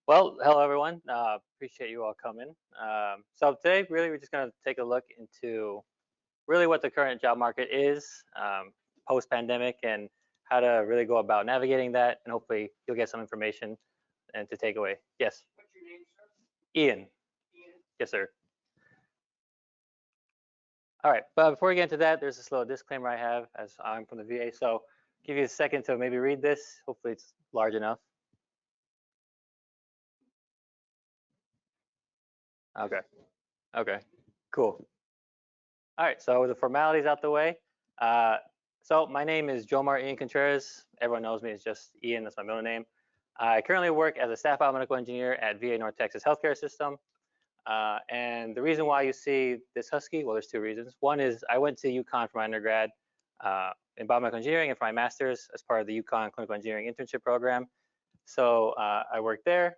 Well, hello everyone. Appreciate you all coming. So today, really, we're just going to take a look into really what the current job market is post-pandemic and how to really go about navigating that. And hopefully, you'll get some information and to take away. Yes, What's your name, sir? Ian. Ian. Yes, sir. All right. But before we get into that, there's this little disclaimer I have as I'm from the VA. So give you a second to maybe read this. Hopefully, it's large enough. Okay. Okay. Cool. All right, so the formalities out the way. Uh, so my name is Jomar Ian Contreras. Everyone knows me as just Ian. That's my middle name. I currently work as a staff biomedical engineer at VA North Texas Healthcare System. And the reason why you see this husky, well, there's two reasons. One is I went to UConn for my undergrad in biomedical engineering and for my master's as part of the UConn Clinical Engineering Internship Program. So I worked there,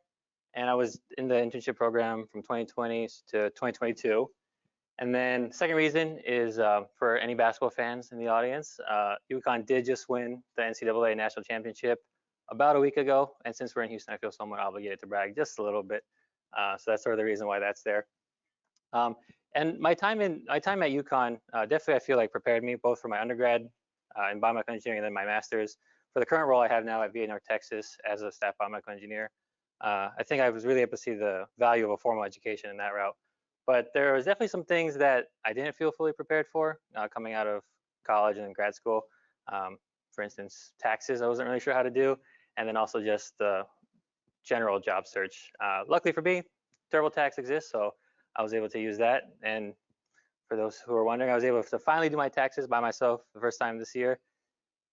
and I was in the internship program from 2020 to 2022. And then second reason is for any basketball fans in the audience, UConn did just win the NCAA National Championship about a week ago. And since we're in Houston, I feel somewhat obligated to brag just a little bit. So that's sort of the reason why that's there. And my time at UConn definitely I feel like prepared me both for my undergrad in biomedical engineering and then my master's for the current role I have now at VA North Texas as a staff biomedical engineer. I think I was really able to see the value of a formal education in that route. But there was definitely some things that I didn't feel fully prepared for coming out of college and grad school. For instance, taxes I wasn't really sure how to do, and then also just the general job search. Luckily for me, TurboTax exists, so I was able to use that. And for those who are wondering, I was able to finally do my taxes by myself the first time this year.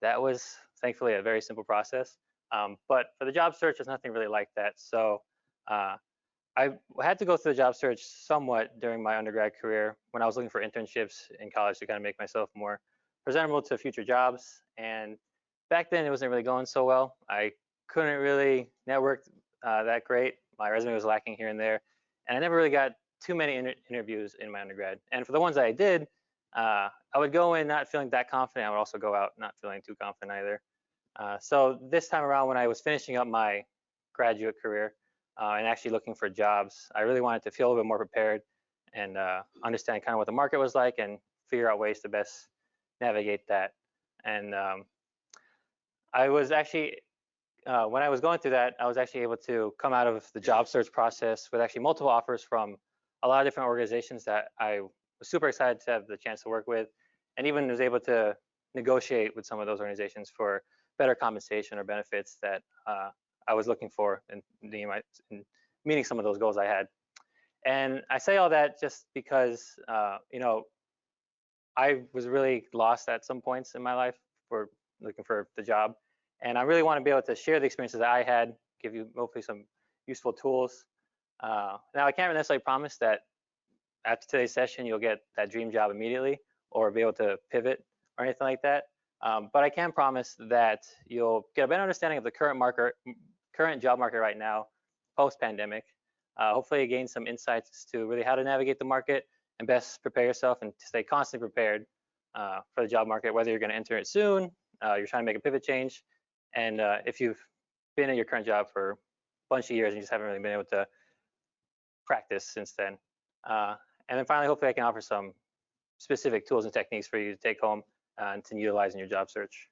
That was thankfully a very simple process. But for the job search, there's nothing really like that. So I had to go through the job search somewhat during my undergrad career when I was looking for internships in college to kind of make myself more presentable to future jobs. And back then, it wasn't really going so well. I couldn't really network that great. My resume was lacking here and there, and I never really got too many interviews in my undergrad. And for the ones that I did, I would go in not feeling that confident. I would also go out not feeling too confident either. So this time around, when I was finishing up my graduate career, and actually looking for jobs, I really wanted to feel a little bit more prepared and understand kind of what the market was like and figure out ways to best navigate that. And I was actually, when I was going through that, I was actually able to come out of the job search process with actually multiple offers from a lot of different organizations that I was super excited to have the chance to work with, and even was able to negotiate with some of those organizations for better compensation or benefits that I was looking for in meeting some of those goals I had. And I say all that just because, I was really lost at some points in my life for looking for the job. And I really want to be able to share the experiences that I had, give you hopefully some useful tools. Now, I can't necessarily promise that after today's session, you'll get that dream job immediately or be able to pivot or anything like that. But I can promise that you'll get a better understanding of the current job market right now, post-pandemic. Hopefully, you gain some insights as to really how to navigate the market and best prepare yourself and to stay constantly prepared for the job market, whether you're going to enter it soon, you're trying to make a pivot change, and if you've been in your current job for a bunch of years and you just haven't really been able to practice since then. And then finally, hopefully I can offer some specific tools and techniques for you to take home and to utilize in your job search.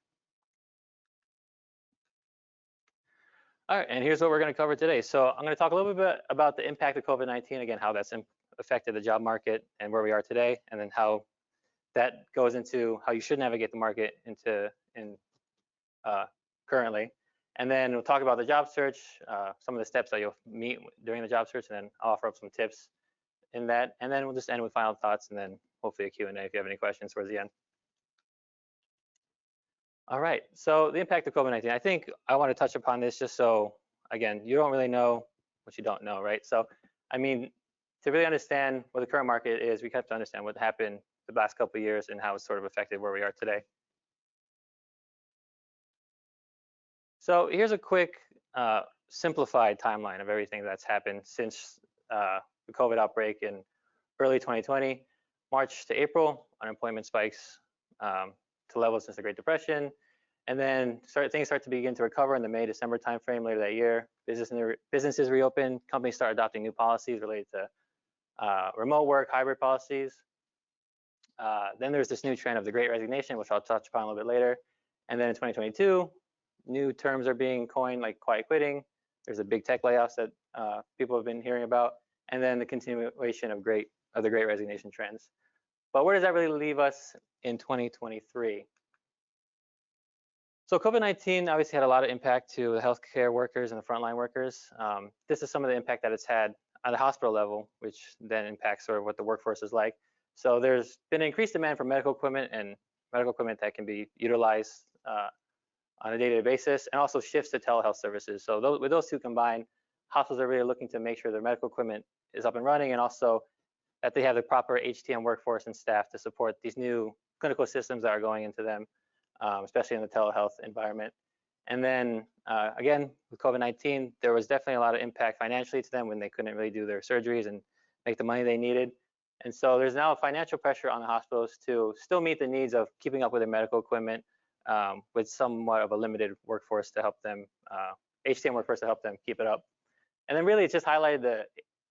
All right, and here's what we're going to cover today. So I'm going to talk a little bit about the impact of COVID-19, again, how that's affected the job market and where we are today, and then how that goes into how you should navigate the market currently. And then we'll talk about the job search, some of the steps that you'll meet during the job search, and then I'll offer up some tips in that. And then we'll just end with final thoughts and then hopefully a Q&A if you have any questions towards the end. All right, so the impact of COVID-19. I think I want to touch upon this just so, again, you don't really know what you don't know, right? So, I mean, to really understand what the current market is, we have to understand what happened the last couple of years and how it's sort of affected where we are today. So here's a quick simplified timeline of everything that's happened since the COVID outbreak in early 2020. March to April, unemployment spikes to levels since the Great Depression. And then things start to begin to recover in the May-December timeframe later that year, businesses reopen, companies start adopting new policies related to remote work, hybrid policies. Then there's this new trend of the Great Resignation, which I'll touch upon a little bit later. And then in 2022, new terms are being coined like quiet quitting. There's the big tech layoffs that people have been hearing about, and then the continuation of the Great Resignation trends. But where does that really leave us in 2023? So COVID-19 obviously had a lot of impact to the healthcare workers and the frontline workers. This is some of the impact that it's had at the hospital level, which then impacts sort of what the workforce is like. So there's been increased demand for medical equipment and medical equipment that can be utilized on a day-to-day basis, and also shifts to telehealth services. So with those two combined, hospitals are really looking to make sure their medical equipment is up and running, and also that they have the proper HTM workforce and staff to support these new clinical systems that are going into them, especially in the telehealth environment. And then again, with COVID-19, there was definitely a lot of impact financially to them when they couldn't really do their surgeries and make the money they needed. And so there's now a financial pressure on the hospitals to still meet the needs of keeping up with their medical equipment with somewhat of a limited workforce to help them, HTM workforce to help them keep it up. And then really it just highlighted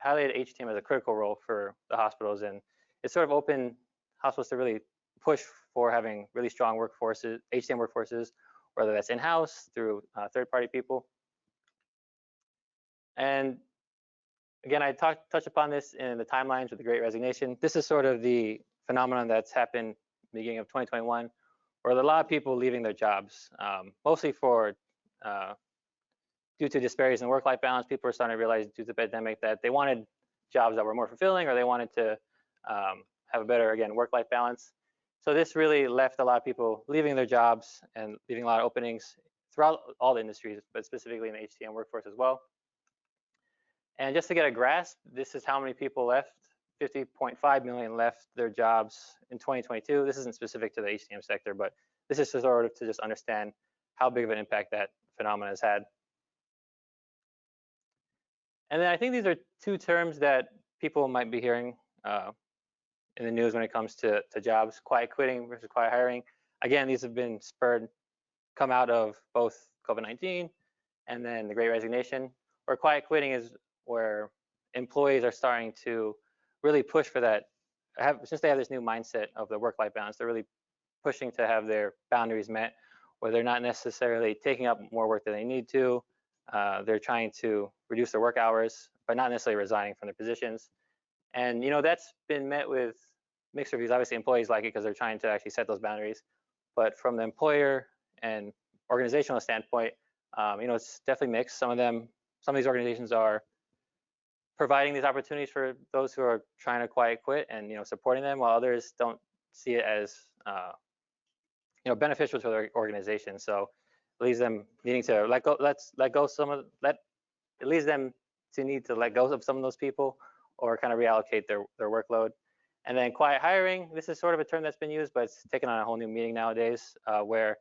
HTM as a critical role for the hospitals, and it sort of opened hospitals to really push for having really strong workforces, HTM workforces, whether that's in-house through third-party people. And again, I touched upon this in the timelines with the Great Resignation. This is sort of the phenomenon that's happened beginning of 2021, where a lot of people leaving their jobs, mostly due to disparities in work-life balance. People are starting to realize due to the pandemic that they wanted jobs that were more fulfilling, or they wanted to have a better, again, work-life balance. So this really left a lot of people leaving their jobs and leaving a lot of openings throughout all the industries, but specifically in the HTM workforce as well. And just to get a grasp, this is how many people left. 50.5 million left their jobs in 2022. This isn't specific to the HTM sector, but this is sort of to just understand how big of an impact that phenomenon has had. And then I think these are two terms that people might be hearing in the news when it comes to jobs: quiet quitting versus quiet hiring. Again, these have been come out of both COVID-19 and then the Great Resignation. Where quiet quitting is where employees are starting to really push for that. Since they have this new mindset of the work-life balance, they're really pushing to have their boundaries met, where they're not necessarily taking up more work than they need to. They're trying to reduce their work hours, but not necessarily resigning from their positions. And that's been met with mixed reviews. Obviously, employees like it because they're trying to actually set those boundaries. But from the employer and organizational standpoint, it's definitely mixed. Some of these organizations are providing these opportunities for those who are trying to quiet quit and supporting them, while others don't see it as beneficial to their organization. So it leaves them needing to let go of some of those people, or kind of reallocate their workload. And then quiet hiring, this is sort of a term that's been used, but it's taken on a whole new meaning nowadays, where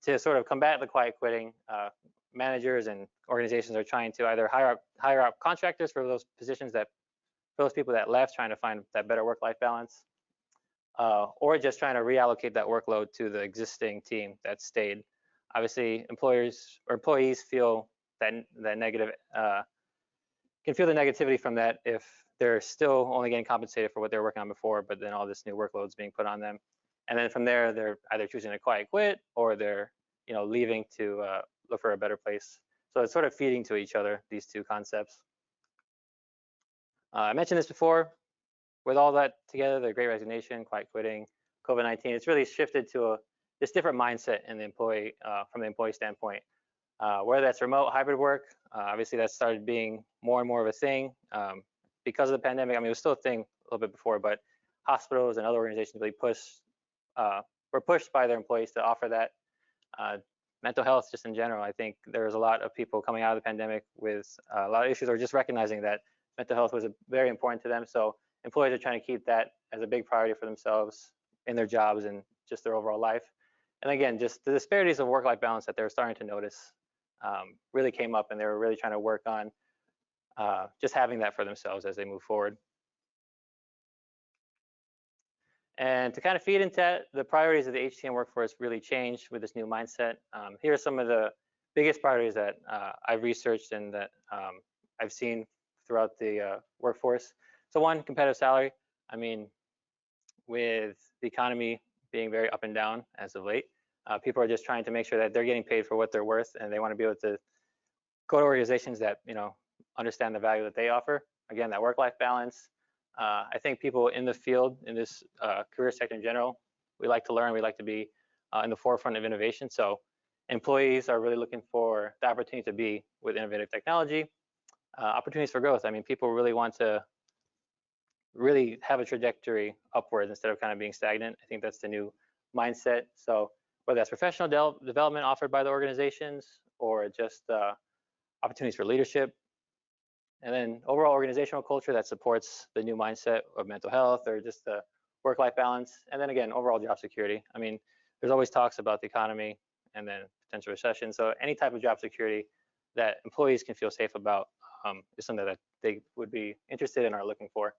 to sort of combat the quiet quitting, managers and organizations are trying to either hire out contractors for those positions for those people that left, trying to find that better work-life balance, or just trying to reallocate that workload to the existing team that stayed. Obviously, employees feel that negative, can feel the negativity from that if they're still only getting compensated for what they were working on before, but then all this new workload is being put on them. And then from there, they're either choosing to quiet quit, or they're leaving to look for a better place. So it's sort of feeding to each other, these two concepts. I mentioned this before. With all that together, the Great Resignation, quiet quitting, COVID-19, it's really shifted to this different mindset in the employee, from the employee standpoint. Whether that's remote, hybrid work, obviously that started being more and more of a thing because of the pandemic. I mean, it was still a thing a little bit before, but hospitals and other organizations really were pushed by their employees to offer that. Mental health, just in general, I think there's a lot of people coming out of the pandemic with a lot of issues, or just recognizing that mental health was very important to them. So employees are trying to keep that as a big priority for themselves in their jobs and just their overall life. And again, just the disparities of work-life balance that they're starting to notice really came up, and they were really trying to work on just having that for themselves as they move forward. And to kind of feed into that, the priorities of the HTM workforce really changed with this new mindset. Here are some of the biggest priorities that I've researched and that I've seen throughout the workforce. So one, competitive salary. I mean, with the economy being very up and down as of late, people are just trying to make sure that they're getting paid for what they're worth, and they want to be able to go to organizations that understand the value that they offer. Again, that work-life balance. I think people in the field, in this career sector in general, we like to learn, we like to be in the forefront of innovation. So employees are really looking for the opportunity to be with innovative technology, opportunities for growth. I mean, people really want to really have a trajectory upwards instead of kind of being stagnant. I think that's the new mindset. So whether that's professional development offered by the organizations or just opportunities for leadership, and then overall organizational culture that supports the new mindset of mental health or just the work-life balance. And then again, overall job security. I mean, there's always talks about the economy and then potential recession. So any type of job security that employees can feel safe about is something that they would be interested in or looking for.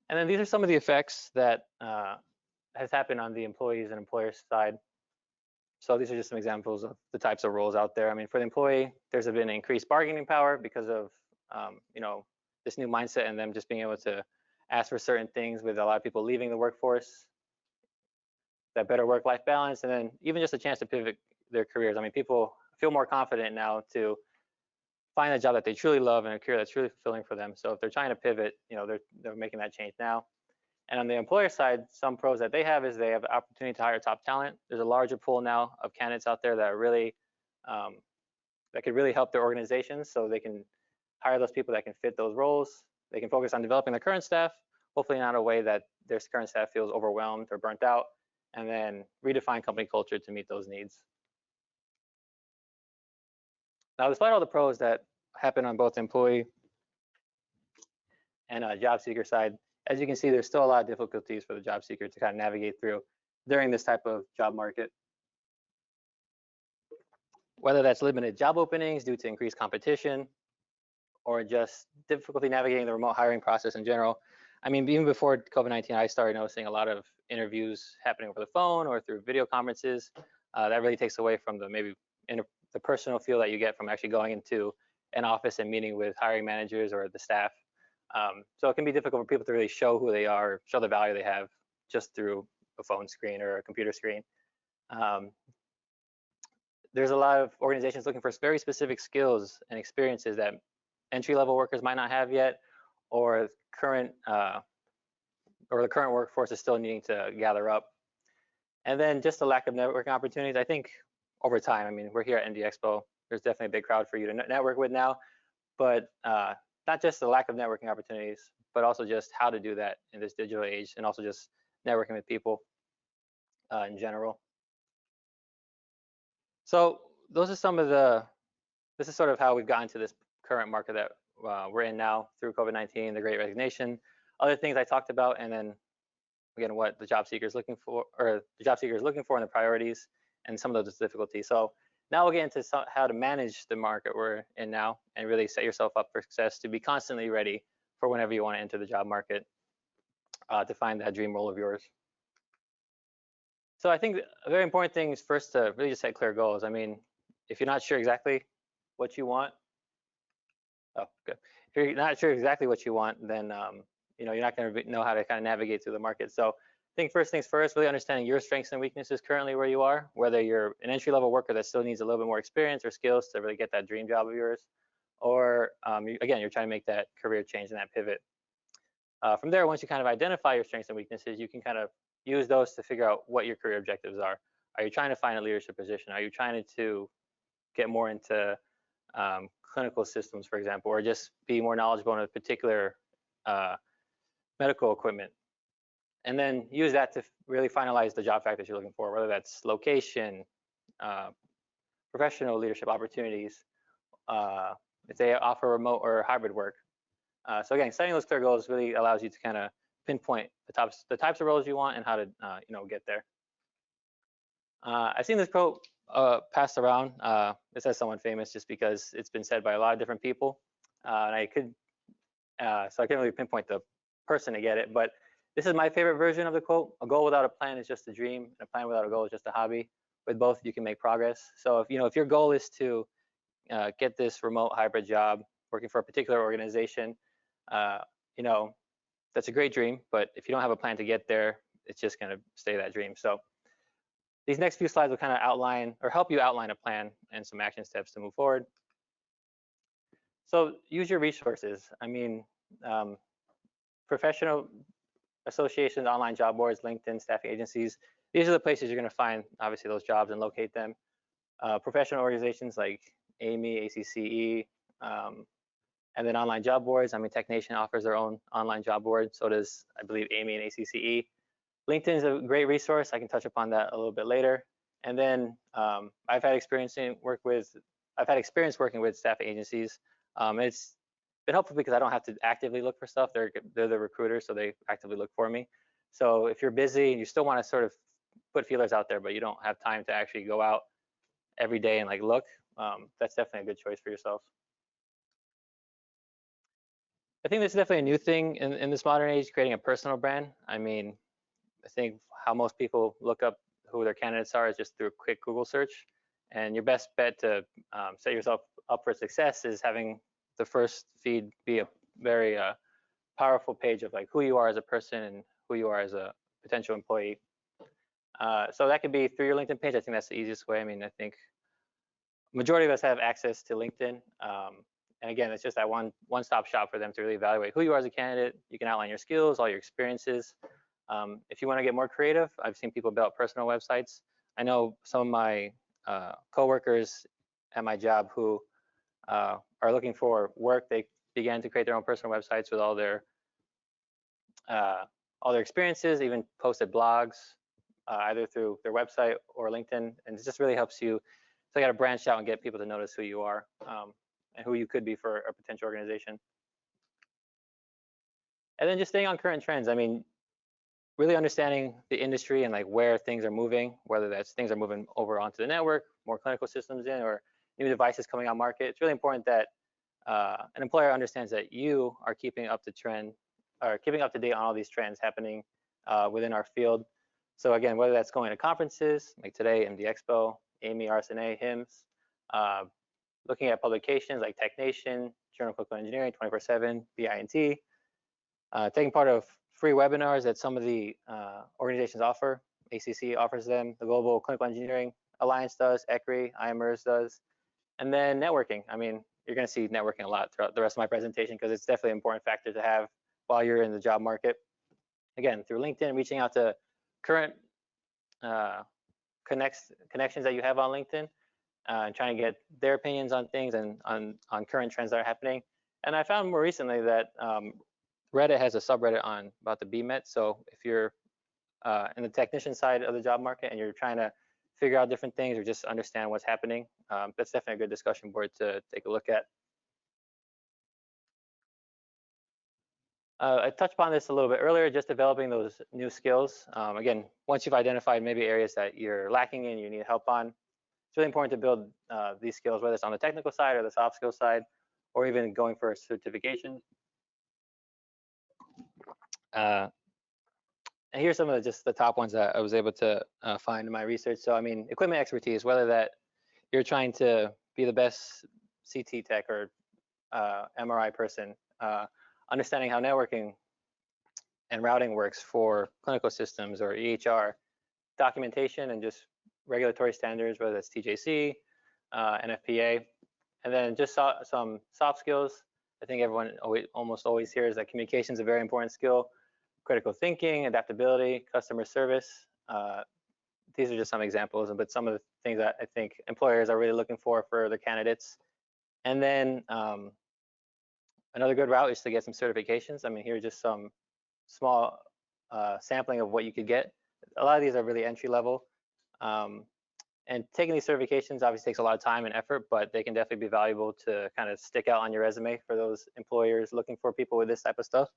And then these are some of the effects that has happened on the employees and employers side. So these are just some examples of the types of roles out there. I mean, for the employee, there's been increased bargaining power because of this new mindset and them just being able to ask for certain things, with a lot of people leaving the workforce. That better work-life balance, and then even just a chance to pivot their careers. I mean, people feel more confident now to find a job that they truly love and a career that's really fulfilling for them. So if they're trying to pivot, they're making that change now. And on the employer side, some pros that they have is they have the opportunity to hire top talent. There's a larger pool now of candidates out there that are really that could really help their organizations, so they can hire those people that can fit those roles. They can focus on developing their current staff, hopefully not in a way that their current staff feels overwhelmed or burnt out, and then redefine company culture to meet those needs. Now, despite all the pros that happen on both employee and job seeker side, as you can see, there's still a lot of difficulties for the job seeker to kind of navigate through during this type of job market. Whether that's limited job openings due to increased competition, or just difficulty navigating the remote hiring process in general. I mean, even before COVID-19, I started noticing a lot of interviews happening over the phone or through video conferences. That really takes away from the personal feel that you get from actually going into an office and meeting with hiring managers or the staff. So it can be difficult for people to really show who they are, show the value they have just through a phone screen or a computer screen. There's a lot of organizations looking for very specific skills and experiences that entry-level workers might not have yet, or the current workforce is still needing to gather up. And then just the lack of networking opportunities. I think over time, I mean, we're here at ND Expo. There's definitely a big crowd for you to network with now, but not just the lack of networking opportunities, but also just how to do that in this digital age, and also just networking with people in general. So those are this is sort of how we've gotten to this current market that we're in now through COVID-19, the Great Resignation, other things I talked about, and then again, what the job seeker is looking for, or the job seeker is looking for, and the priorities, and some of those difficulties. So now we'll get into how to manage the market we're in now, and really set yourself up for success to be constantly ready for whenever you want to enter the job market to find that dream role of yours. So I think a very important thing is first to really just set clear goals. I mean, if you're not sure exactly what you want, oh, good. If you're not sure exactly what you want, then you're not going to know how to kind of navigate through the market. So I think first things first, really understanding your strengths and weaknesses currently where you are, whether you're an entry-level worker that still needs a little bit more experience or skills to really get that dream job of yours, or again, you're trying to make that career change and that pivot. From there, once you kind of identify your strengths and weaknesses, you can kind of use those to figure out what your career objectives are. Are you trying to find a leadership position? Are you trying to get more into clinical systems, for example, or just be more knowledgeable in a particular medical equipment? And then use that to really finalize the job factors you're looking for, whether that's location, professional leadership opportunities, if they offer remote or hybrid work. So again, setting those clear goals really allows you to kind of pinpoint the types of roles you want and how to get there. I've seen this quote passed around. It says someone famous just because it's been said by a lot of different people, and so I can't really pinpoint the person to get it, but this is my favorite version of the quote. A goal without a plan is just a dream, and a plan without a goal is just a hobby. with both you can make progress. So if your goal is to get this remote hybrid job working for a particular organization, uh, you know, that's a great dream, but if you don't have a plan to get there, it's just going to stay that dream. So these next few slides will kind of outline or help you outline a plan and some action steps to move forward. So use your resources. I mean, professional associations, online job boards, LinkedIn, staffing agencies. These are the places you're going to find, obviously, those jobs and locate them. Professional organizations like AME, ACCE, and then online job boards. I mean, TechNation offers their own online job board. So does, I believe, AME and ACCE. LinkedIn is a great resource. I can touch upon that a little bit later. And then I've had experience working with staffing agencies. It's been helpful because I don't have to actively look for stuff. They're the recruiters, so they actively look for me. So if you're busy and you still want to sort of put feelers out there, but you don't have time to actually go out every day and like look, that's definitely a good choice for yourself. I think this is definitely a new thing in this modern age, creating a personal brand. I mean, I think how most people look up who their candidates are is just through a quick Google search. And your best bet to set yourself up for success is having the first feed be a very powerful page of like who you are as a person and who you are as a potential employee. So that could be through your LinkedIn page. I think that's the easiest way. I mean, I think majority of us have access to LinkedIn. And again, it's just that one-stop shop for them to really evaluate who you are as a candidate. You can outline your skills, all your experiences. If you want to get more creative, I've seen people build personal websites. I know some of my coworkers at my job who are looking for work. They began to create their own personal websites with all their experiences, even posted blogs, either through their website or LinkedIn. And it just really helps you. So you got to branch out and get people to notice who you are and who you could be for a potential organization. And then just staying on current trends. I mean, really understanding the industry and like where things are moving, whether that's things are moving over onto the network, more clinical systems in, or new devices coming on market. It's really important that an employer understands that you are keeping up to trend or keeping up to date on all these trends happening within our field. So again, whether that's going to conferences like today, MD Expo, AME, RSNA, HIMSS, looking at publications like TechNation, Journal of Clinical Engineering, 24/7, BINT, taking part of free webinars that some of the organizations offer. ACC offers them, the Global Clinical Engineering Alliance does, ECRI, IMERS does, and then networking. I mean, you're going to see networking a lot throughout the rest of my presentation because it's definitely an important factor to have while you're in the job market. Again, through LinkedIn, reaching out to current connections that you have on LinkedIn and trying to get their opinions on things and on current trends that are happening. And I found more recently that Reddit has a subreddit on about the BMET. So if you're in the technician side of the job market and you're trying to figure out different things or just understand what's happening, that's definitely a good discussion board to take a look at. I touched upon this a little bit earlier, just developing those new skills. Again, once you've identified maybe areas that you're lacking in, you need help on, it's really important to build these skills, whether it's on the technical side or the soft skill side, or even going for a certification. And here's some of just the top ones that I was able to find in my research. So I mean, equipment expertise, whether that you're trying to be the best CT tech or MRI person, understanding how networking and routing works for clinical systems or EHR, documentation and just regulatory standards, whether that's TJC, NFPA, and then just some soft skills. I think everyone almost always hears that communication is a very important skill. Critical thinking, adaptability, customer service. These are just some examples, but some of the things that I think employers are really looking for their candidates. And then another good route is to get some certifications. I mean, here are just some small sampling of what you could get. A lot of these are really entry level. And taking these certifications obviously takes a lot of time and effort, but they can definitely be valuable to kind of stick out on your resume for those employers looking for people with this type of stuff.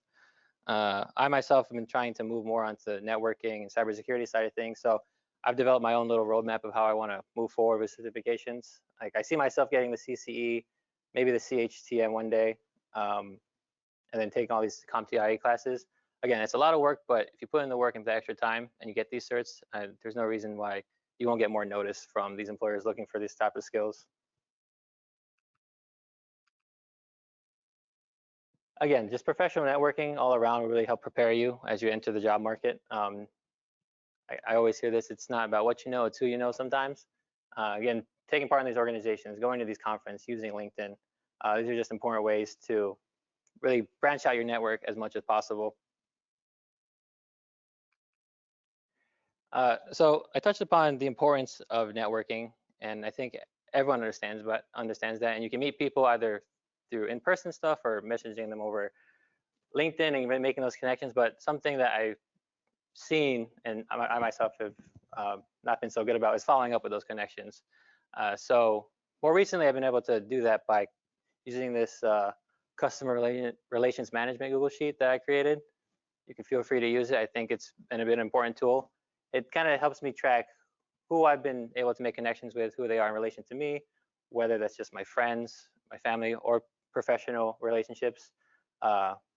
I myself have been trying to move more onto the networking and cybersecurity side of things. So I've developed my own little roadmap of how I want to move forward with certifications. Like I see myself getting the CCE, maybe the CHTM one day, and then taking all these CompTIA classes. Again, it's a lot of work, but if you put in the work and the extra time and you get these certs, there's no reason why you won't get more notice from these employers looking for these type of skills. Again, just professional networking all around will really help prepare you as you enter the job market. I always hear this, it's not about what you know, it's who you know sometimes. Again, taking part in these organizations, going to these conferences, using LinkedIn, these are just important ways to really branch out your network as much as possible. So I touched upon the importance of networking, and I think everyone understands that. And you can meet people either through in-person stuff or messaging them over LinkedIn and even making those connections. But something that I've seen and I myself have not been so good about is following up with those connections. So more recently, I've been able to do that by using this customer relations management Google Sheet that I created. You can feel free to use it. I think it's been an important tool. It kind of helps me track who I've been able to make connections with, who they are in relation to me, whether that's just my friends, my family, or professional relationships.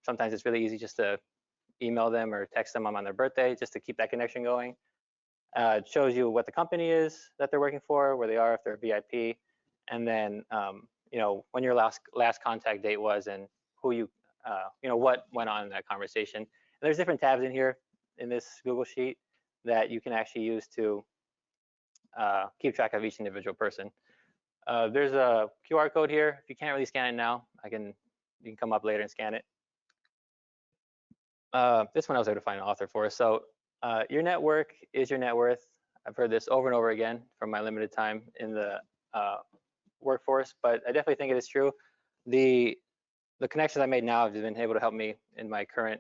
Sometimes it's really easy just to email them or text them on their birthday just to keep that connection going. It shows you what the company is that they're working for, where they are, if they're a VIP, and then you know, when your last contact date was and who you you know, what went on in that conversation. And there's different tabs in here in this Google Sheet that you can actually use to keep track of each individual person. There's a QR code here. If you can't really scan it now, you can come up later and scan it. This one I was able to find an author for. So your network is your net worth. I've heard this over and over again from my limited time in the workforce, but I definitely think it is true. The connections I made now have been able to help me in my current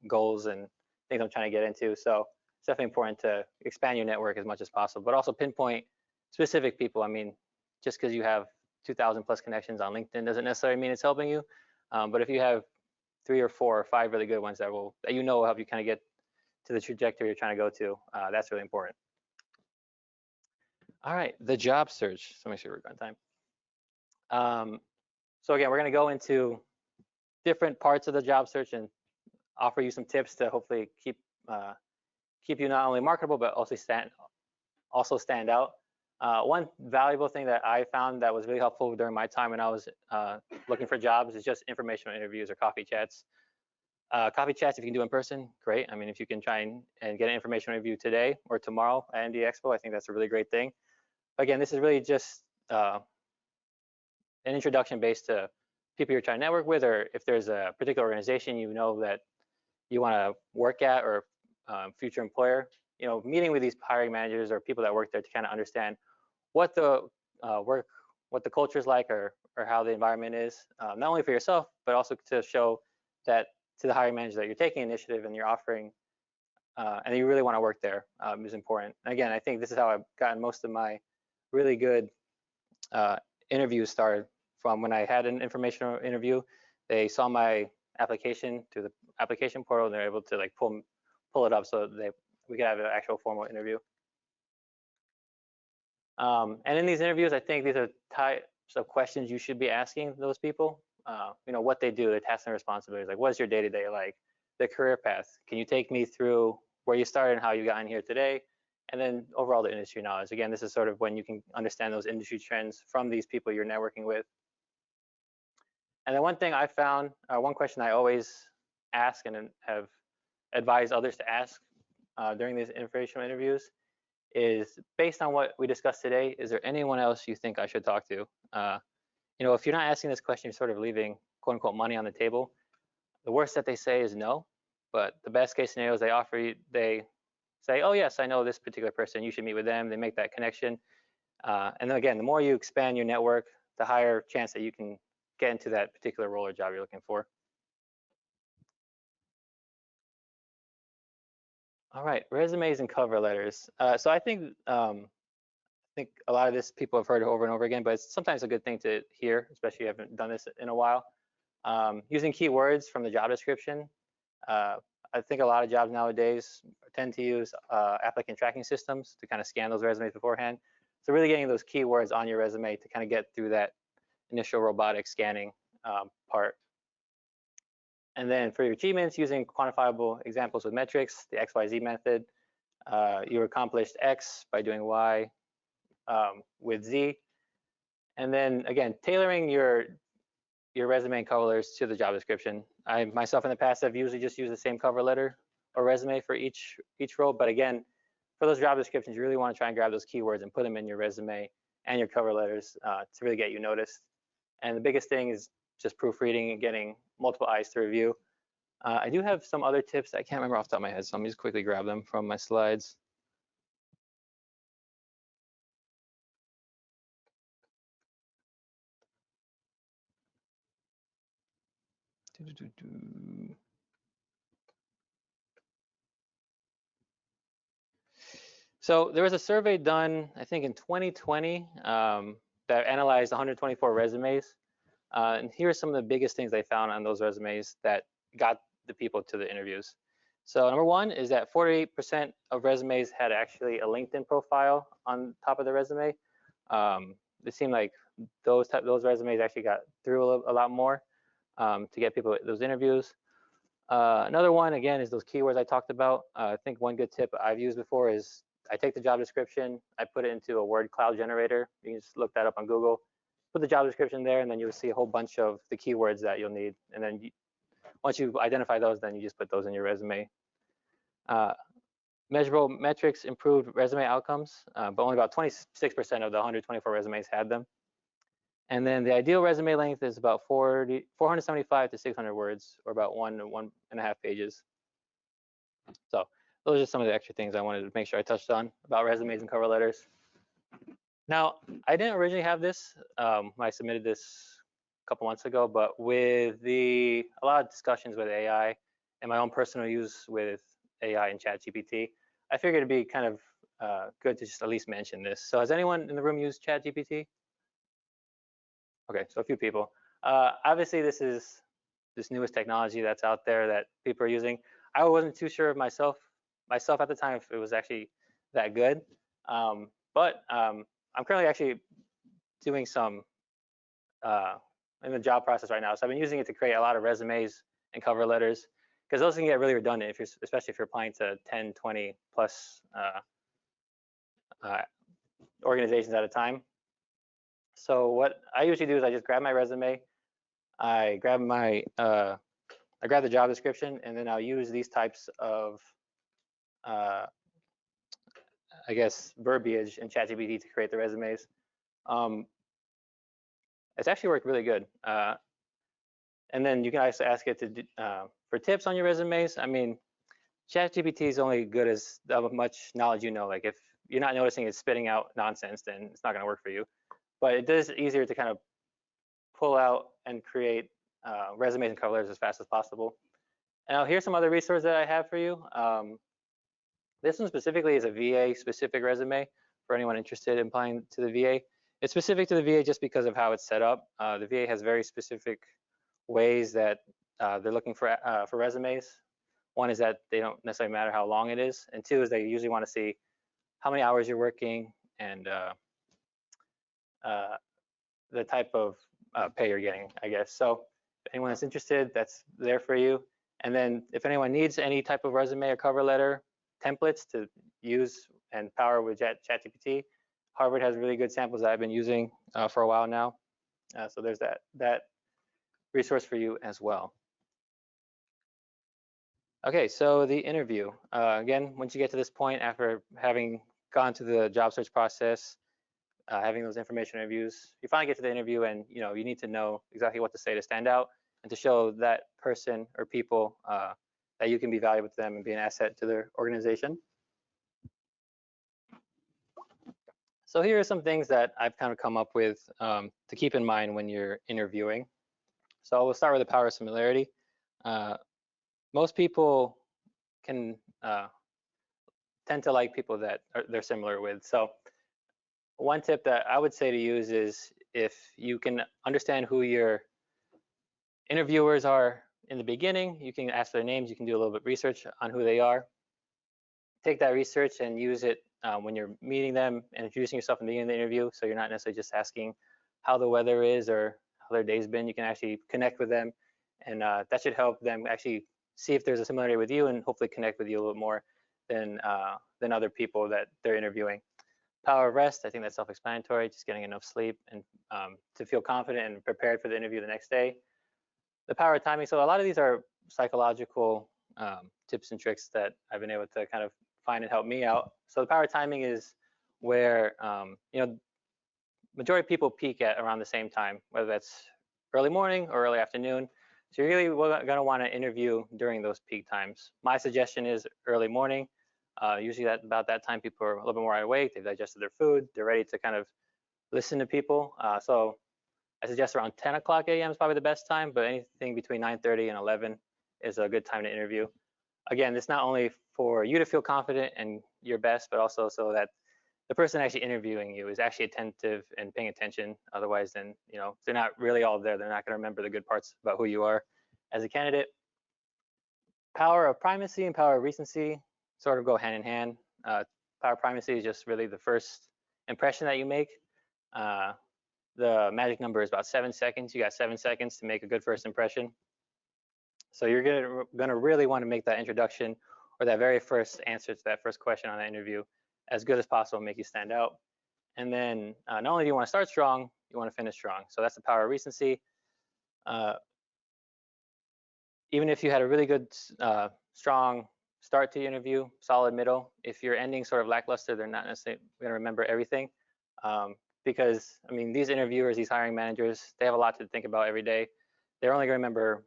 goals and things I'm trying to get into. So it's definitely important to expand your network as much as possible, but also pinpoint specific people. I mean, just because you have 2,000 plus connections on LinkedIn doesn't necessarily mean it's helping you. But if you have 3 or 4 or 5 really good ones that you know will help you kind of get to the trajectory you're trying to go to, that's really important. All right, the job search. So make sure we're on time. So again, we're going to go into different parts of the job search and offer you some tips to hopefully keep you not only marketable but also stand out. One valuable thing that I found that was really helpful during my time when I was looking for jobs is just informational interviews or coffee chats. Coffee chats, if you can do in person, great. I mean, if you can try and get an informational interview today or tomorrow at MD Expo, I think that's a really great thing. Again, this is really just an introduction based to people you're trying to network with, or if there's a particular organization you know that you want to work at, or future employer, you know, meeting with these hiring managers or people that work there to kind of understand what the what the culture is like, or how the environment is, not only for yourself but also to show that to the hiring manager that you're taking initiative and you're offering and you really want to work there is important. Again, I think this is how I've gotten most of my really good interviews started, from when I had an informational interview. They saw my application through the application portal and they're able to like pull it up so we could have an actual formal interview. And in these interviews, I think these are types of questions you should be asking those people. You know, what they do, the tasks and responsibilities, like what's your day-to-day like, the career path, can you take me through where you started and how you got in here today, and then overall the industry knowledge. Again, this is sort of when you can understand those industry trends from these people you're networking with. And then one thing I found, one question I always ask and have advised others to ask during these informational interviews is, based on what we discussed today, is there anyone else you think I should talk to? You know, if you're not asking this question, you're sort of leaving quote unquote money on the table. The worst that they say is no, but the best case scenario is they say, oh yes, I know this particular person, you should meet with them. They make that connection. And then again, the more you expand your network, the higher chance that you can get into that particular role or job you're looking for. All right, resumes and cover letters. So I think a lot of this people have heard over and over again, but it's sometimes a good thing to hear, especially if you haven't done this in a while. Using keywords from the job description. I think a lot of jobs nowadays tend to use applicant tracking systems to kind of scan those resumes beforehand. So really getting those keywords on your resume to kind of get through that initial robotic scanning part. And then for your achievements, using quantifiable examples with metrics, the XYZ method. You accomplished X by doing Y with Z. And then again, tailoring your resume and cover letters to the job description. I myself in the past have usually just used the same cover letter or resume for each role. But again, for those job descriptions, you really want to try and grab those keywords and put them in your resume and your cover letters to really get you noticed. And the biggest thing is just proofreading and getting multiple eyes to review. I do have some other tips I can't remember off the top of my head, so let me just quickly grab them from my slides. So there was a survey done, I think in 2020, that analyzed 124 resumes. And here are some of the biggest things they found on those resumes that got the people to the interviews. So number one is that 48% of resumes had actually a LinkedIn profile on top of the resume. It seemed like those resumes actually got through a lot more to get people those interviews. Another one, again, is those keywords I talked about. I think one good tip I've used before is I take the job description, I put it into a word cloud generator. You can just look that up on Google, put the job description there, and then you'll see a whole bunch of the keywords that you'll need. And then once you identify those, then you just put those in your resume. Measurable metrics improved resume outcomes, but only about 26% of the 124 resumes had them. And then the ideal resume length is about 475 to 600 words, or about 1 to 1.5 pages. So those are some of the extra things I wanted to make sure I touched on about resumes and cover letters. Now, I didn't originally have this when I submitted this a couple months ago, but with a lot of discussions with AI and my own personal use with AI and ChatGPT, I figured it'd be kind of good to just at least mention this. So has anyone in the room used ChatGPT? Okay, so a few people. Obviously, this is this newest technology that's out there that people are using. I wasn't too sure of myself at the time if it was actually that good, but I'm currently actually doing some in the job process right now. So I've been using it to create a lot of resumes and cover letters, because those can get really redundant especially if you're applying to 10, 20 plus organizations at a time. So what I usually do is I just grab my resume, I grab the job description, and then I'll use these types of I guess verbiage in ChatGPT to create the resumes. It's actually worked really good. And then you can also ask it to for tips on your resumes. I mean, ChatGPT is only good as how much knowledge you know. Like if you're not noticing it's spitting out nonsense, then it's not going to work for you. But it is easier to kind of pull out and create resumes and cover letters as fast as possible. And now here's some other resources that I have for you. This one specifically is a VA specific resume for anyone interested in applying to the VA. It's specific to the VA just because of how it's set up. The VA has very specific ways that they're looking for resumes. One is that they don't necessarily matter how long it is, and two is they usually want to see how many hours you're working and the type of pay you're getting, I guess. So if anyone that's interested, that's there for you. And then if anyone needs any type of resume or cover letter templates to use and power with ChatGPT, Harvard has really good samples that I've been using for a while now. So there's that resource for you as well. Okay, so the interview. Again, once you get to this point, after having gone through the job search process, having those information interviews, you finally get to the interview, and you need to know exactly what to say to stand out and to show that person or people that you can be valuable to them and be an asset to their organization. So here are some things that I've kind of come up with to keep in mind when you're interviewing. So we'll start with the power of similarity. Most people can tend to like people that they're similar with. So one tip that I would say to use is if you can understand who your interviewers are in the beginning, you can ask their names, you can do a little bit of research on who they are. Take that research and use it when you're meeting them and introducing yourself in the beginning of the interview, so you're not necessarily just asking how the weather is or how their day's been. You can actually connect with them, and that should help them actually see if there's a similarity with you and hopefully connect with you a little more. than other people that they're interviewing. Power of rest, I think that's self-explanatory, just getting enough sleep and to feel confident and prepared for the interview the next day. The power of timing, so a lot of these are psychological tips and tricks that I've been able to kind of find and help me out. So the power of timing is where, majority of people peak at around the same time, whether that's early morning or early afternoon. So you're really going to want to interview during those peak times. My suggestion is early morning. Usually about that time, people are a little bit more awake, they've digested their food, they're ready to kind of listen to people. So I suggest around 10 o'clock a.m. is probably the best time, but anything between 9:30 and 11 is a good time to interview. Again, it's not only for you to feel confident and your best, but also so that the person actually interviewing you is actually attentive and paying attention. Otherwise, then, they're not really all there. They're not going to remember the good parts about who you are as a candidate. Power of primacy and power of recency sort of go hand in hand. Power of primacy is just really the first impression that you make. The magic number is about 7 seconds. You got 7 seconds to make a good first impression. So you're gonna really want to make that introduction or that very first answer to that first question on that interview as good as possible, make you stand out. And then not only do you want to start strong, you want to finish strong. So that's the power of recency. Even if you had a really good, strong start to the interview, solid middle, if you're ending sort of lackluster, they're not necessarily going to remember everything. Because, I mean, these interviewers, these hiring managers, they have a lot to think about every day. They're only going to remember,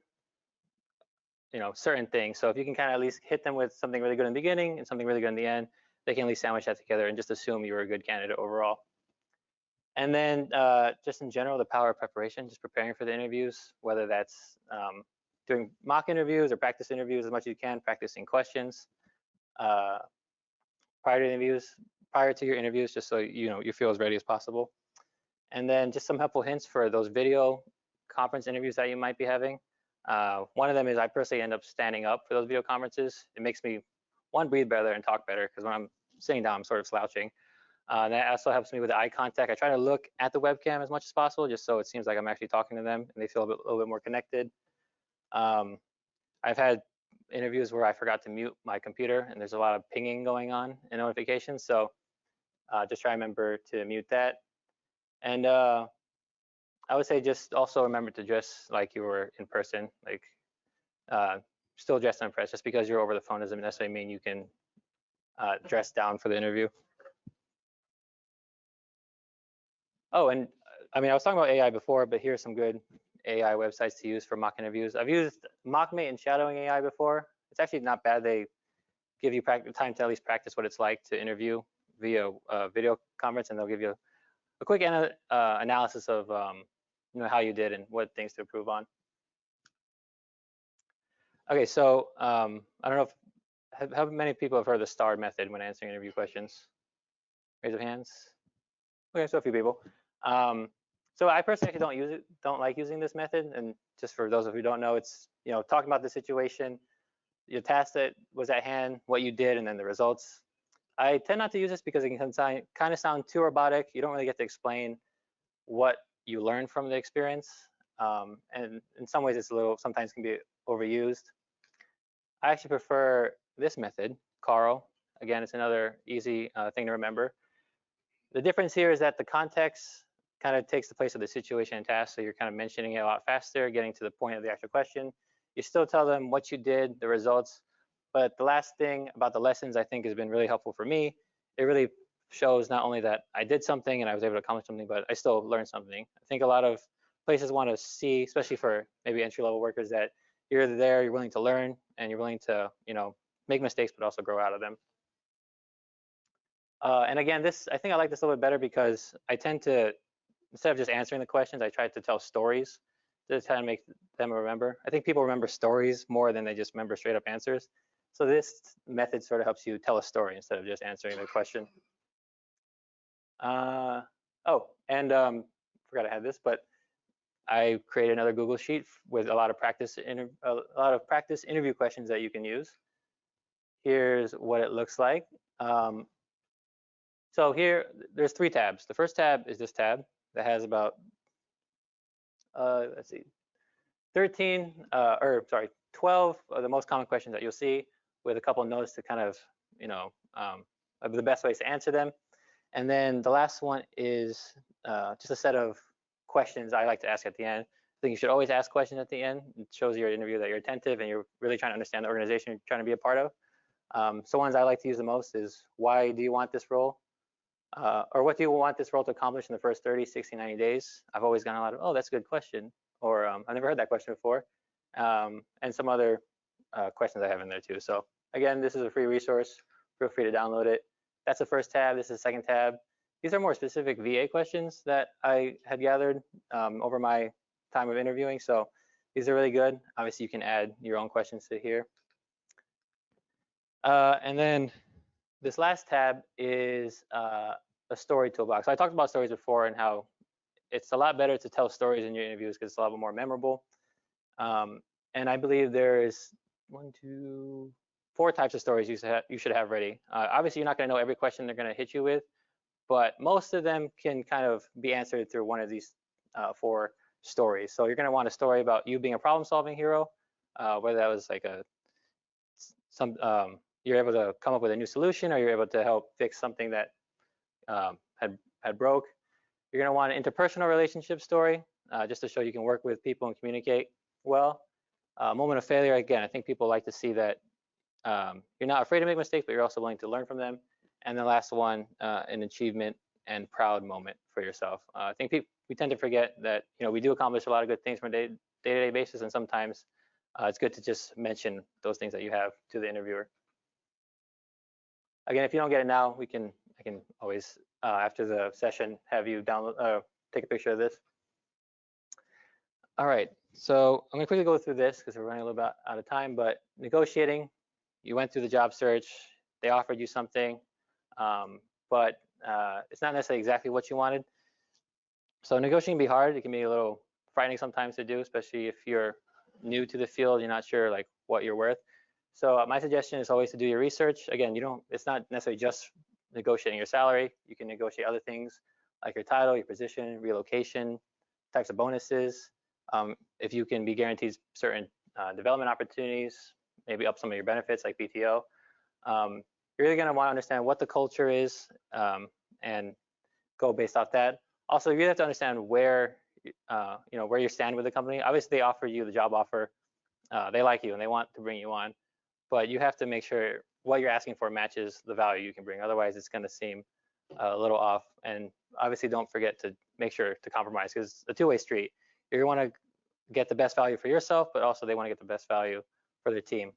certain things. So if you can kind of at least hit them with something really good in the beginning and something really good in the end, they can at least sandwich that together and just assume you were a good candidate overall. And then just in general, the power of preparation, just preparing for the interviews, whether that's doing mock interviews or practice interviews as much as you can, practicing questions prior to your interviews, just so you feel as ready as possible. And then just some helpful hints for those video conference interviews that you might be having. One of them is I personally end up standing up for those video conferences. It makes me, one, breathe better and talk better, because when I'm sitting down, I'm sort of slouching. And that also helps me with eye contact. I try to look at the webcam as much as possible, just so it seems like I'm actually talking to them and they feel a little bit more connected. I've had interviews where I forgot to mute my computer and there's a lot of pinging going on and notifications. So just try to remember to mute that. And I would say just also remember to dress like you were in person, like still dress to impress. Just because you're over the phone doesn't necessarily mean you can dress down for the interview. Oh, and I mean, I was talking about AI before, but here's some good AI websites to use for mock interviews. I've used Mockmate and Shadowing AI before. It's actually not bad. They give you time to at least practice what it's like to interview via video conference, and they'll give you a quick analysis of how you did and what things to improve on. Okay, so I don't know how many people have heard of the STAR method when answering interview questions? Raise of hands. Okay, so a few people. So I personally actually don't like using this method. And just for those of you who don't know, it's talking about the situation, your task that was at hand, what you did, and then the results. I tend not to use this because it can kind of sound too robotic. You don't really get to explain what you learned from the experience, and in some ways, sometimes can be overused. I actually prefer this method, Carl. Again, it's another easy thing to remember. The difference here is that the context kind of takes the place of the situation and task, so you're kind of mentioning it a lot faster, getting to the point of the actual question. You still tell them what you did, the results, but the last thing about the lessons I think has been really helpful for me. It really shows not only that I did something and I was able to accomplish something, but I still learned something. I think a lot of places want to see, especially for maybe entry-level workers, that you're there, you're willing to learn, and you're willing to make mistakes, but also grow out of them. And again, I think I like this a little bit better because I tend to, instead of just answering the questions, I try to tell stories to try to make them remember. I think people remember stories more than they just remember straight up answers. So this method sort of helps you tell a story instead of just answering the question. Oh, and forgot I had this, but I created another Google Sheet with a lot of practice interview questions that you can use. Here's what it looks like. So here, there's 3 tabs. The first tab is this tab that has about, let's see, 12 of the most common questions that you'll see, with a couple of notes to kind of the best ways to answer them. And then the last one is just a set of questions I like to ask at the end. I think you should always ask questions at the end. It shows your interview that you're attentive and you're really trying to understand the organization you're trying to be a part of. So ones I like to use the most is, why do you want this role? Or what do you want this role to accomplish in the first 30, 60, 90 days? I've always gotten a lot of, oh, that's a good question. Or I've never heard that question before. And some other questions I have in there too. So again, this is a free resource. Feel free to download it. That's the first tab. This is the second tab. These are more specific VA questions that I had gathered over my time of interviewing. So these are really good. Obviously, you can add your own questions to here. And then this last tab is a story toolbox. So I talked about stories before and how it's a lot better to tell stories in your interviews because it's a lot more memorable. And I believe there is 4 types of stories you should have ready. Obviously, you're not going to know every question they're going to hit you with, but most of them can kind of be answered through one of these 4 stories. So you're going to want a story about you being a problem-solving hero, whether that was like you're able to come up with a new solution, or you're able to help fix something that had broke. You're going to want an interpersonal relationship story, just to show you can work with people and communicate well. Moment of failure, again, I think people like to see that you're not afraid to make mistakes, but you're also willing to learn from them. And the last one, an achievement and proud moment for yourself. I think we tend to forget that we do accomplish a lot of good things from a day-to-day basis, and sometimes it's good to just mention those things that you have to the interviewer. Again, if you don't get it now, I can always after the session have you download take a picture of this. All right, so I'm gonna quickly go through this because we're running a little bit out of time. But negotiating, you went through the job search, they offered you something, but it's not necessarily exactly what you wanted. So negotiating can be hard. It can be a little frightening sometimes to do, especially if you're new to the field, you're not sure like what you're worth. So my suggestion is always to do your research. Again, it's not necessarily just negotiating your salary. You can negotiate other things like your title, your position, relocation, types of bonuses. If you can be guaranteed certain development opportunities, maybe up some of your benefits like PTO. You're really going to want to understand what the culture is and go based off that. Also, you really have to understand where you stand with the company. Obviously, they offer you the job offer. They like you and they want to bring you on, but you have to make sure what you're asking for matches the value you can bring. Otherwise, it's going to seem a little off. And obviously, don't forget to make sure to compromise, because it's a two-way street. You want to get the best value for yourself, but also they want to get the best value for their team.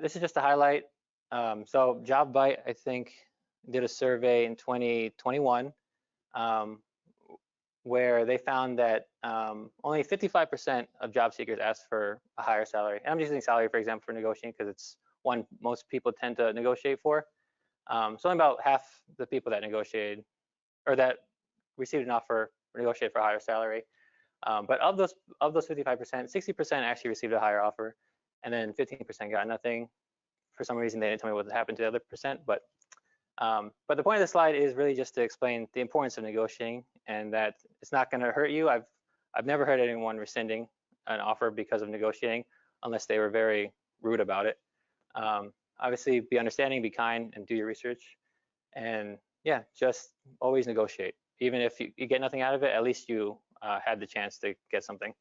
This is just a highlight. So JobBite, I think, did a survey in 2021 where they found that only 55% of job seekers asked for a higher salary. And I'm using salary, for example, for negotiating because it's one most people tend to negotiate for. So only about half the people that negotiated or that received an offer negotiated for a higher salary. But of those 55%, 60% actually received a higher offer, and then 15% got nothing. For some reason, they didn't tell me what happened to the other percent. But the point of the slide is really just to explain the importance of negotiating and that it's not going to hurt you. I've never heard anyone rescinding an offer because of negotiating unless they were very rude about it. Obviously, be understanding, be kind, and do your research. And yeah, just always negotiate. Even if you get nothing out of it, at least you had the chance to get something.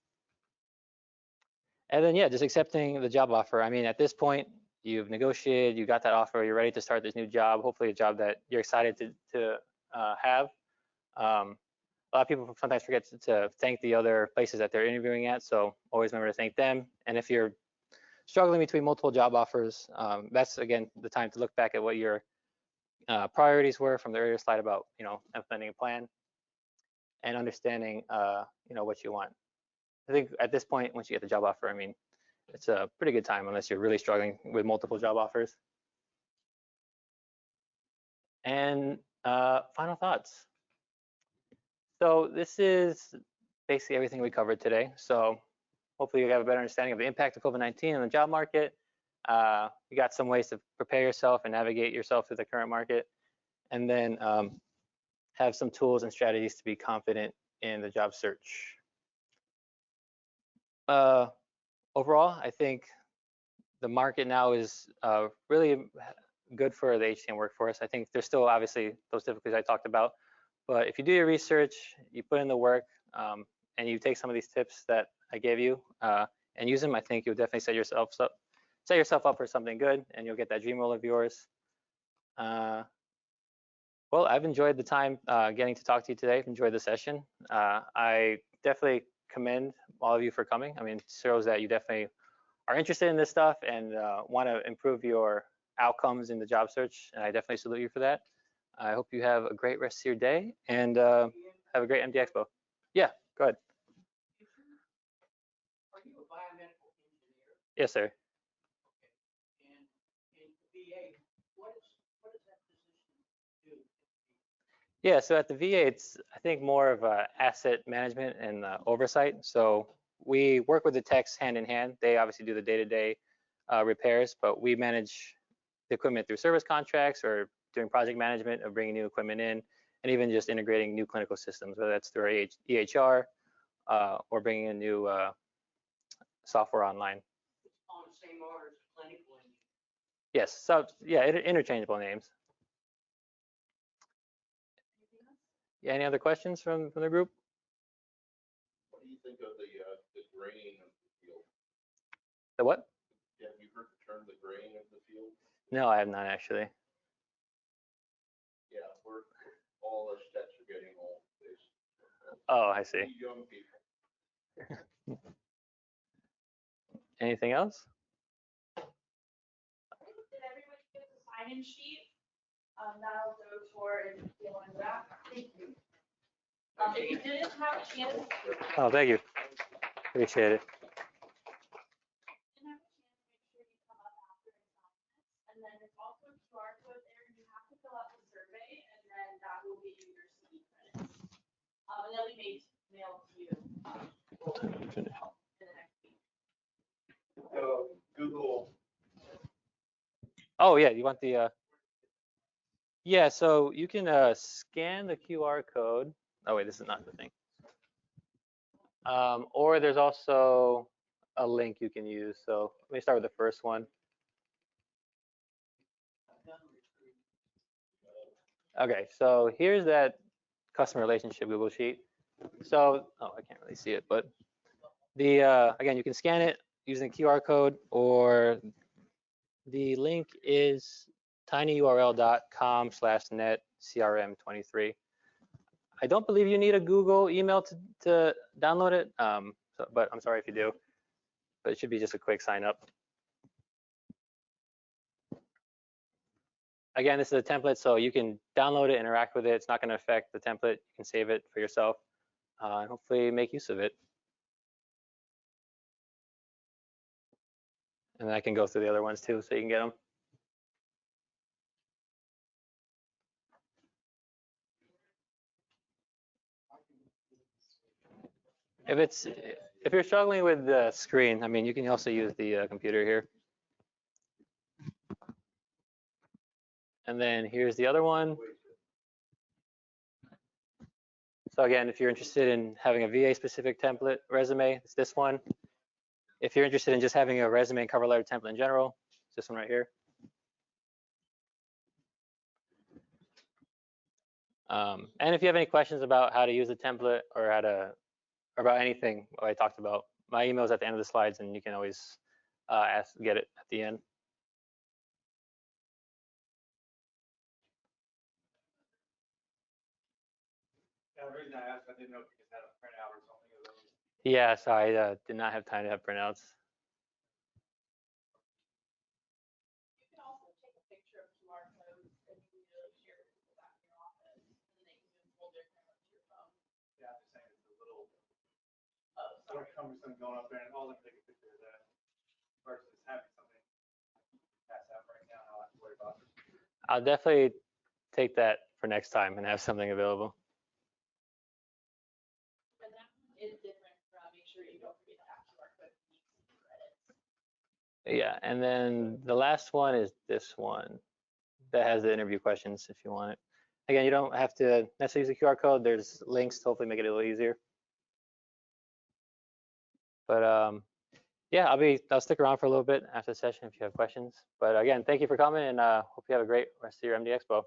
And then yeah, just accepting the job offer. I mean, at this point, you've negotiated, you got that offer, you're ready to start this new job, hopefully a job that you're excited to have. A lot of people sometimes forget to thank the other places that they're interviewing at, so always remember to thank them. And if you're struggling between multiple job offers, that's again the time to look back at what your priorities were from the earlier slide about implementing a plan and understanding what you want. I think at this point, once you get the job offer, I mean, it's a pretty good time unless you're really struggling with multiple job offers. And final thoughts. So this is basically everything we covered today. So hopefully you have a better understanding of the impact of COVID-19 on the job market. You got some ways to prepare yourself and navigate yourself through the current market, and then have some tools and strategies to be confident in the job search. Overall, I think the market now is really good for the HTM workforce. I think there's still obviously those difficulties I talked about, but if you do your research, you put in the work, and you take some of these tips that I gave you and use them, I think you'll definitely set yourself up for something good, and you'll get that dream role of yours. Well, I've enjoyed the time getting to talk to you today. I've enjoyed the session. I definitely commend all of you for coming. I mean, it shows that you definitely are interested in this stuff and want to improve your outcomes in the job search. And I definitely salute you for that. I hope you have a great rest of your day and have a great MD Expo. Yeah, go ahead. Are you a biomedical engineer? Yes, sir. Okay. And in VA, what does that position do? Yeah, so at the VA, it's I think more of asset management and oversight. So we work with the techs hand in hand. They obviously do the day-to-day repairs, but we manage the equipment through service contracts or doing project management of bringing new equipment in, and even just integrating new clinical systems, whether that's through our EHR or bringing in new software online. It's on the same order as clinical engineer. Yes, so yeah, interchangeable names. Yeah, any other questions from the group? What do you think of the grain of the field? The what? Have you heard the term the grain of the field? No, I have not actually. Yeah, we're all our stats are getting old. Oh, I see. Young people. Anything else? Did everybody get the sign-in sheet? That'll go toward filling that. Thank you. If you didn't have a chance. Oh, thank you. Appreciate it. Didn't have a chance, make sure you come up after and sign this. And then there's also a QR code there. You have to fill out the survey, and then that will be your CE credits. And they'll be mailed to you in the next week. Google. Oh yeah, you want the yeah, so you can scan the QR code. Oh wait, this is not the thing. Or there's also a link you can use. So let me start with the first one. Okay, so here's that customer relationship Google Sheet. So, oh, I can't really see it, but the again, you can scan it using QR code, or the link is tinyurl.com/net-crm23. I don't believe you need a Google email to download it, but I'm sorry if you do. But it should be just a quick sign up. Again, this is a template, so you can download it, interact with it. It's not going to affect the template. You can save it for yourself and hopefully make use of it. And then I can go through the other ones too, so you can get them. If you're struggling with the screen, I mean, you can also use the computer here. And then here's the other one. So again, if you're interested in having a VA specific template resume, it's this one. If you're interested in just having a resume and cover letter template in general, it's this one right here. And if you have any questions about how to use the template or about anything I talked about, my email is at the end of the slides, and you can always get it at the end. Yeah, the reason I asked, I didn't know if you just had a printout or something of those. Yeah, so I did not have time to have printouts. You can also take a picture of QR codes and you can share it with that in your office, and then they can just hold their camera to your phone. Yeah, I'm just saying it's a little Oh, sorry. cumbersome going up there and all them take a picture of that versus having something pass out right now. I'll have to worry about it. I'll definitely take that for next time and have something available. And that one is different from, make sure you don't forget to have QR code credits. Yeah, and then the last one is this one that has the interview questions if you want it. Again, you don't have to necessarily use the QR code. There's links to hopefully make it a little easier. But Yeah, I'll stick around for a little bit after the session if you have questions. But again, thank you for coming, and hope you have a great rest of your MD Expo.